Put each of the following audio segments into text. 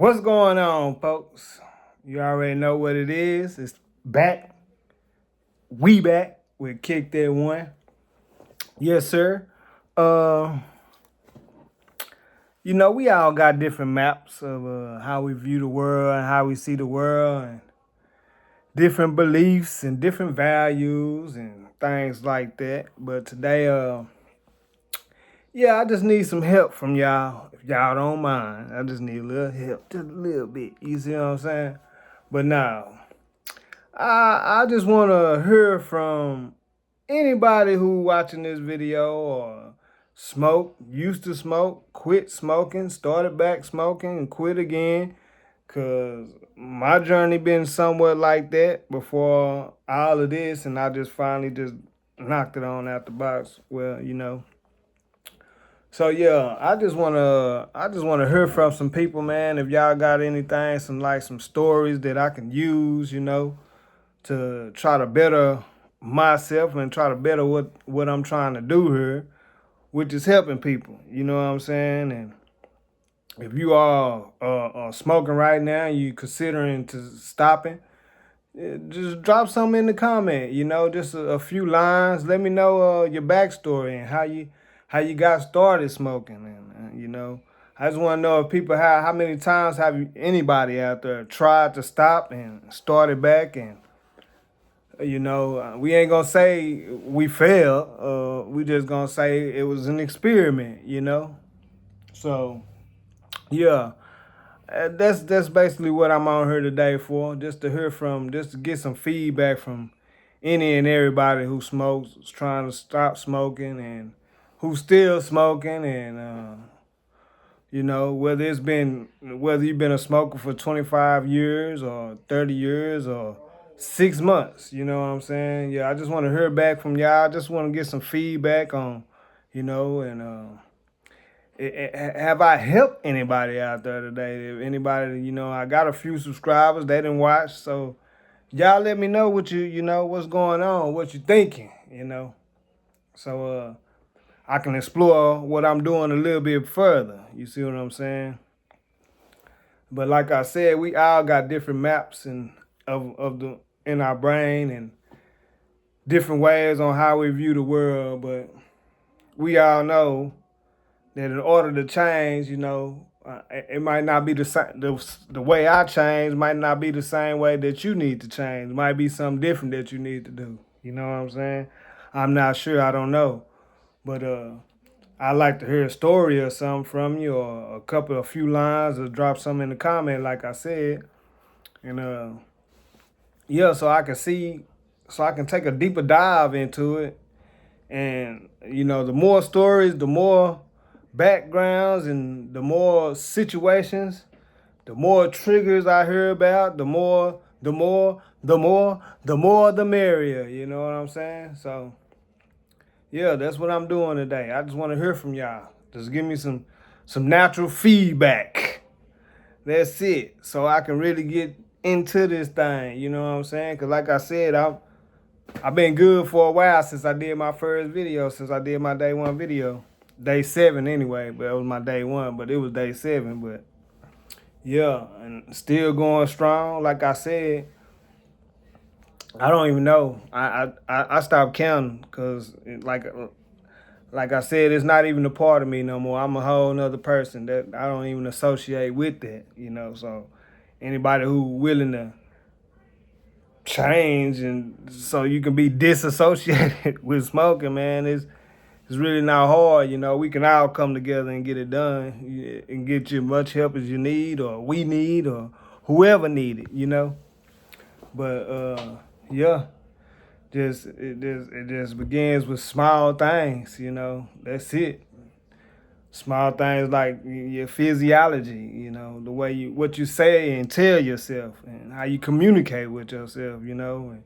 What's going on, folks? You already know what it is. It's back. We back with Kick That One. Yes, sir. Uh, we all got different maps of how we view the world and how we see the world, and different beliefs and different values and things like that. But today, I just need some help from y'all. If y'all don't mind, I just need a little help, just a little bit. You see what I'm saying? But now, I just want to hear from anybody who watching this video or used to smoke, quit smoking, started back smoking, and quit again. Cause my journey been somewhat like that before all of this, and I just finally just knocked it on out the box. Well. So yeah, I just wanna hear from some people, man. If y'all got anything, some stories that I can use, to try to better myself and try to better what I'm trying to do here, which is helping people. You know what I'm saying? And if you are smoking right now, you considering to stopping, just drop something in the comment. Just a few lines. Let me know your backstory and how you got started smoking. And I just want to know if people how many times have anybody out there tried to stop and started back. And we ain't gonna say we failed. We just gonna say it was an experiment. So yeah, that's basically what I'm on here today for. Just to get some feedback from any and everybody who smokes, is trying to stop smoking, and who's still smoking, and whether you've been a smoker for 25 years or 30 years or 6 months. You know what I'm saying? Yeah, I just want to hear back from y'all. I just want to get some feedback on, and have I helped anybody out there today? If anybody, I got a few subscribers. They didn't watch, so y'all let me know what's going on, what you thinking. So I can explore what I'm doing a little bit further. You see what I'm saying? But like I said, we all got different maps and of the in our brain, and different ways on how we view the world. But we all know that in order to change, it might not be the same. The way I change might not be the same way that you need to change. It might be something different that you need to do. You know what I'm saying? I'm not sure. I don't know. But I like to hear a story or something from you, or a few lines, or drop something in the comment, like I said. And yeah, so I can take a deeper dive into it. And the more stories, the more backgrounds, and the more situations, the more triggers I hear about, the merrier. You know what I'm saying? So yeah, that's what I'm doing today. I just want to hear from y'all. Just give me some natural feedback. That's it. So I can really get into this thing. You know what I'm saying? Cause like I said, I've been good for a while since I did my first video, since I did my day one video. Day 7 anyway, but it was my day one, but it was day 7. But yeah, and still going strong. Like I said, I don't even know. I stopped counting because like I said, it's not even a part of me no more. I'm a whole nother person that I don't even associate with that. So anybody who willing to change and so you can be disassociated with smoking, man, it's really not hard. We can all come together and get it done, and get you as much help as you need, or we need, or whoever need it. But yeah, it just begins with small things. That's it. Small things like your physiology, the way what you say and tell yourself, and how you communicate with yourself, and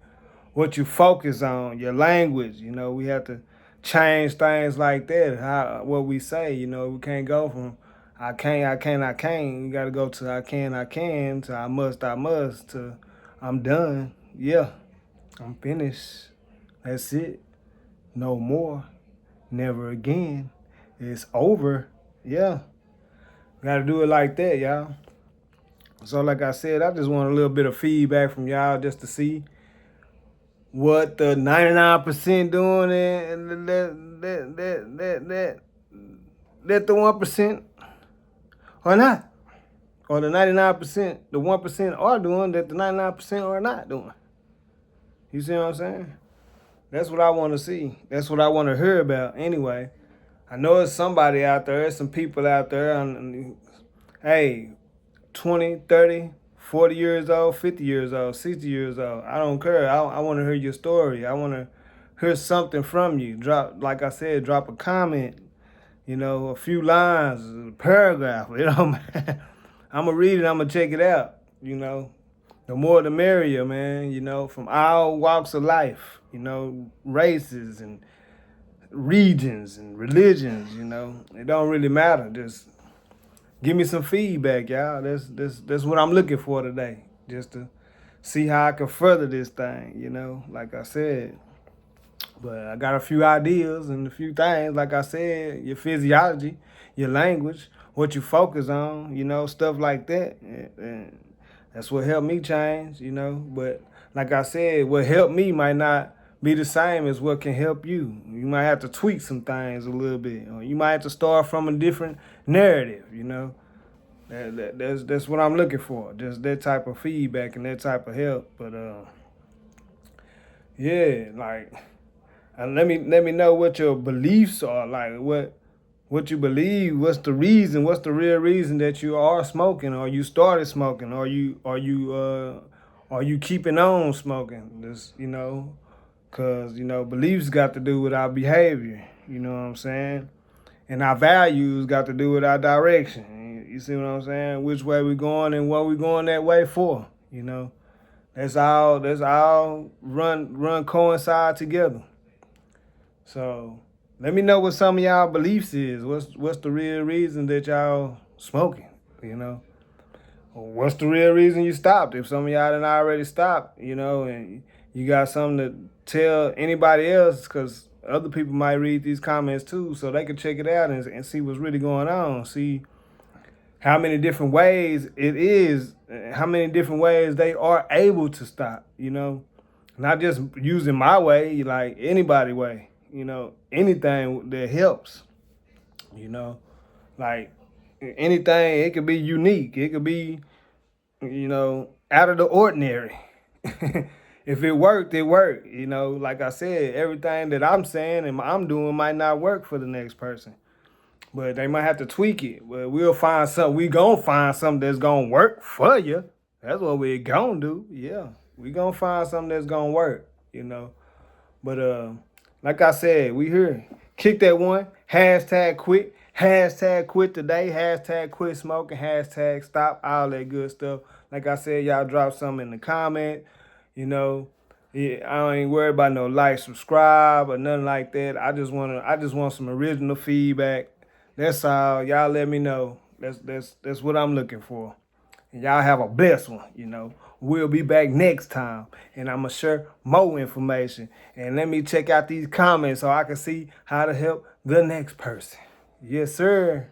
what you focus on, your language. We have to change things like that. What we say, we can't go from I can't. You got to go to I can, to I must, to I'm done. Yeah, I'm finished. That's it. No more. Never again. It's over. Yeah. Gotta do it like that, y'all. So like I said, I just want a little bit of feedback from y'all just to see what the 99% doing and let the 1% or not. Or the 99%, the 1% are doing that the 99% are not doing. You see what I'm saying? That's what I want to see. That's what I want to hear about anyway. I know it's somebody out there, there's some people out there, and hey, 20, 30, 40 years old, 50 years old, 60 years old. I don't care. I want to hear your story. I want to hear something from you. Drop, like I said, drop a comment, a few lines, a paragraph, I'm going to read it, I'm going to check it out, The more the merrier, man, from all walks of life, races and regions and religions, It don't really matter. Just give me some feedback, y'all. That's what I'm looking for today. Just to see how I can further this thing, like I said. But I got a few ideas and a few things, like I said, your physiology, your language, what you focus on, stuff like that. And that's what helped me change, But like I said, what helped me might not be the same as what can help you. You might have to tweak some things a little bit. Or you might have to start from a different narrative, That's what I'm looking for. Just that type of feedback and that type of help. But yeah, like let me know what your beliefs are, like what you believe, what's the real reason that you are smoking, or you started smoking, or you keeping on smoking. This, cause beliefs got to do with our behavior, you know what I'm saying? And our values got to do with our direction. You see what I'm saying? Which way we going and what we going that way for, That's all run coincide together. So let me know what some of y'all beliefs is. What's the real reason that y'all smoking, Or what's the real reason you stopped? If some of y'all done already stopped, and you got something to tell anybody else, because other people might read these comments too, so they can check it out and see what's really going on. See how many different ways it is, how many different ways they are able to stop, Not just using my way, like anybody way, anything that helps, Like anything, it could be unique. It could be, out of the ordinary. If it worked, it worked. Like I said, everything that I'm saying and I'm doing might not work for the next person. But they might have to tweak it. But we'll find something. We gonna find something that's gonna work for you. That's what we gonna do. Yeah. We gonna find something that's gonna work, But like I said, we here. Kick that one. Hashtag quit. Hashtag quit today. Hashtag quit smoking. Hashtag stop. All that good stuff. Like I said, y'all drop something in the comment. Yeah, I ain't worried about no like, subscribe, or nothing like that. I just want some original feedback. That's all. Y'all let me know. That's what I'm looking for. And y'all have a blessed one, We'll be back next time, and I'm going to share more information. And let me check out these comments so I can see how to help the next person. Yes, sir.